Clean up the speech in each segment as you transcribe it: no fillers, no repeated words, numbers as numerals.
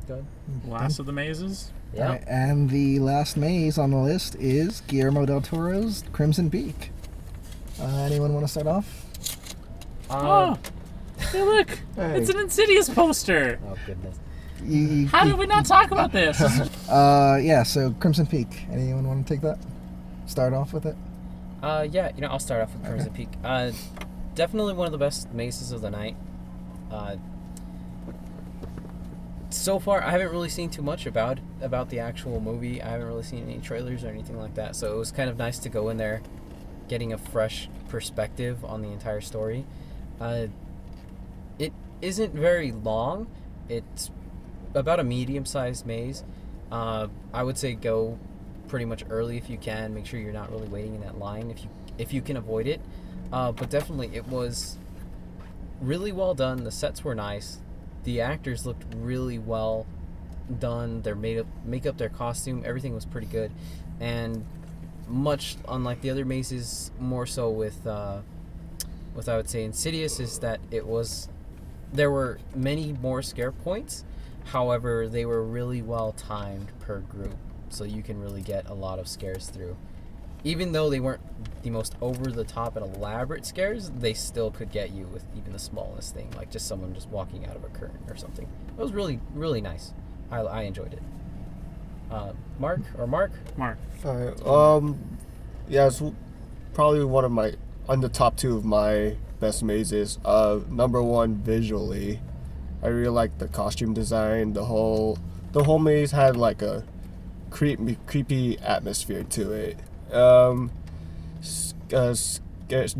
Good. Last of the mazes. Yeah. Right, and the last maze on the list is Guillermo del Toro's Crimson Peak. Anyone want to start off? Oh, hey, look! Hey. It's an Insidious poster. Oh goodness. How did we not talk about this? Yeah, so Crimson Peak. Anyone want to take that? Start off with it? Yeah, I'll start off with Crimson Peak. Definitely one of the best mazes of the night. So far, I haven't really seen too much about the actual movie. I haven't really seen any trailers or anything like that. So it was kind of nice to go in there, getting a fresh perspective on the entire story. It isn't very long. It's about a medium-sized maze. I would say go pretty much early if you can. Make sure you're not really waiting in that line if you can avoid it. But definitely, it was really well done. The sets were nice. The actors looked really well done. Their makeup, their costume, everything was pretty good. And much unlike the other mazes, more so with I would say Insidious, is that there were many more scare points. However, they were really well timed per group, so you can really get a lot of scares through. Even though they weren't the most over-the-top and elaborate scares, they still could get you with even the smallest thing, like just someone just walking out of a curtain or something. It was really, really nice. I enjoyed it. Mark? Mark. Alright, yeah, it's probably one of my, on the top 2 of my best mazes. Number 1, visually. I really liked the costume design. The whole maze had like a creepy atmosphere to it.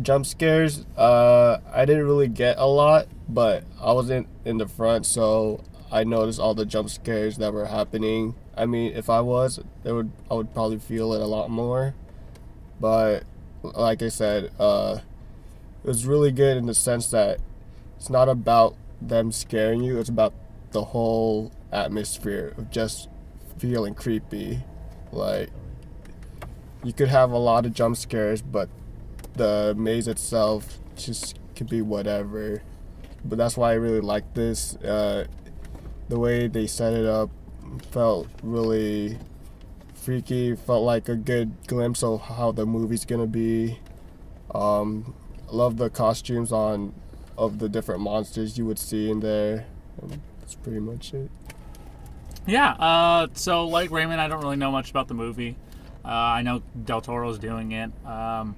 Jump scares, I didn't really get a lot, but I wasn't in the front, so I noticed all the jump scares that were happening. I mean, if I was, I would probably feel it a lot more. But like I said, it was really good in the sense that it's not about them scaring you, it's about the whole atmosphere of just feeling creepy. Like, you could have a lot of jump scares, but the maze itself just could be whatever. But that's why I really like this. The way they set it up felt really freaky, felt like a good glimpse of how the movie's gonna be. Love the costumes of the different monsters you would see in there. And that's pretty much it. Yeah, so like Raymond, I don't really know much about the movie. I know Del Toro's doing it. One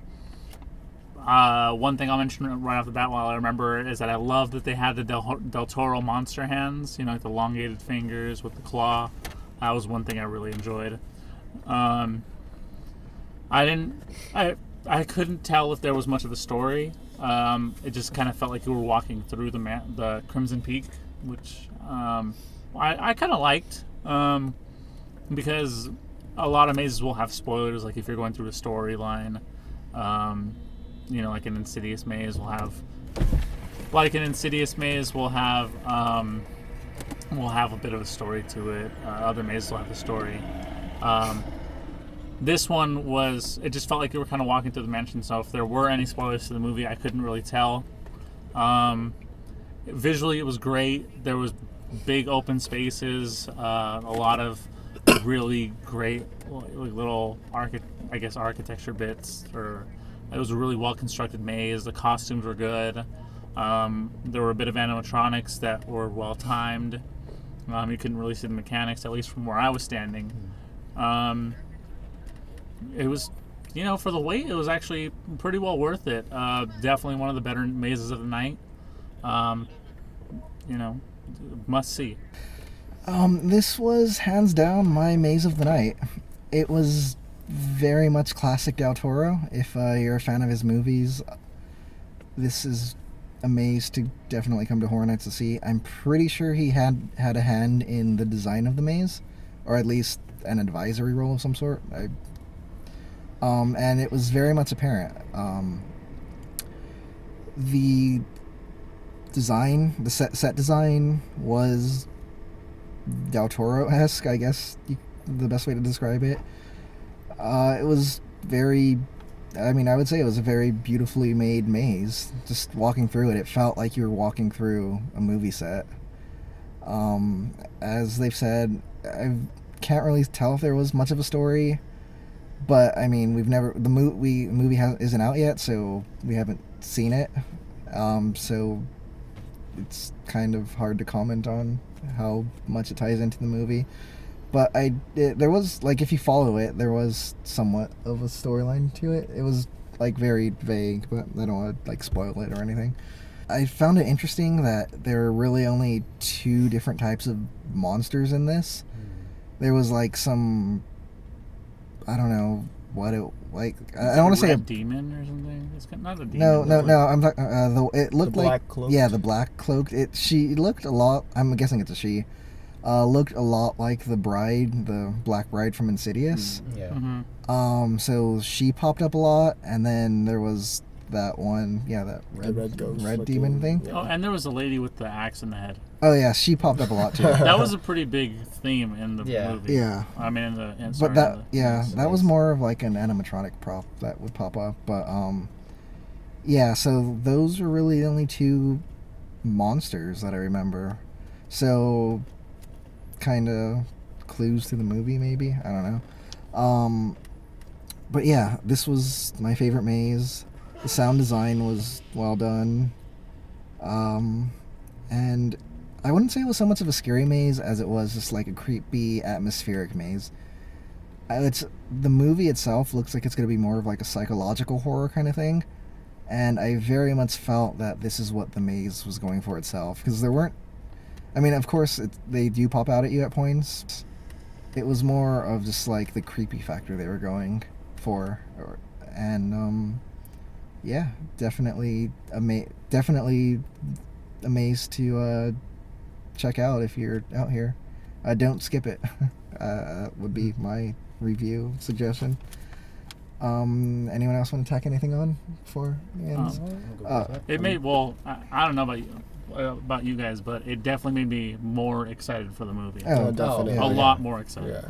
thing I'll mention right off the bat while I remember is that I love that they had the Del Toro monster hands, like the elongated fingers with the claw. That was one thing I really enjoyed. I couldn't tell if there was much of a story. It just kind of felt like you were walking through the Crimson Peak, which I kind of liked, because a lot of mazes will have spoilers, like if you're going through a storyline. Like an Insidious maze will have a bit of a story to it. Other mazes will have a story. This one it just felt like you were kind of walking through the mansion, so if there were any spoilers to the movie, I couldn't really tell. Visually, it was great. There was big open spaces, a lot of really great little architecture bits. It was a really well-constructed maze. The costumes were good. There were a bit of animatronics that were well-timed. You couldn't really see the mechanics, at least from where I was standing. It was, for the wait, it was actually pretty well worth it. Definitely one of the better mazes of the night. Must see. This was hands down my maze of the night. It was very much classic Del Toro. If you're a fan of his movies, this is a maze to definitely come to Horror Nights to see. I'm pretty sure he had a hand in the design of the maze, or at least an advisory role of some sort. And it was very much apparent. The design, the set design was Del Toro-esque, I guess, the best way to describe it. It was I would say it was a very beautifully made maze. Just walking through it, it felt like you were walking through a movie set. As they've said, I can't really tell if there was much of a story, but I mean, the movie isn't out yet, so we haven't seen it. So it's kind of hard to comment on how much it ties into the movie. But there was, like, if you follow it, there was somewhat of a storyline to it. It was, like, very vague, but I don't want to, like, spoil it or anything. I found it interesting that there are really only 2 different types of monsters in this. There was, like, some, I don't know what it, like, I don't want to say a demon or something. It's not a demon. No. I'm talking. It looked The like black cloaked? Yeah, the black cloaked. She looked a lot. I'm guessing it's a she. Looked a lot like the Black Bride from Insidious. Yeah. Mm-hmm. So she popped up a lot, and then there was that one, that red ghost red demon thing. Yeah. Oh, and there was a lady with the axe in the head. Oh yeah, she popped up a lot too. That was a pretty big theme in the movie. Yeah. I mean, But that was more of like an animatronic prop that would pop up. But so those are really the only 2 monsters that I remember. So kind of clues to the movie, maybe, I don't know. But yeah, this was my favorite maze. The sound design was well done, and I wouldn't say it was so much of a scary maze as it was just like a creepy atmospheric maze. The movie itself looks like it's going to be more of like a psychological horror kind of thing, and I very much felt that this is what the maze was going for itself, because there weren't, I mean, of course, they do pop out at you at points. It was more of just like the creepy factor they were going for, and definitely a maze to check out if you're out here. Don't skip it. Would be my review suggestion. Anyone else want to tack anything on before the end? It made, I don't know about you guys, but it definitely made me more excited for the movie. Oh, definitely. A lot more excited. Yeah.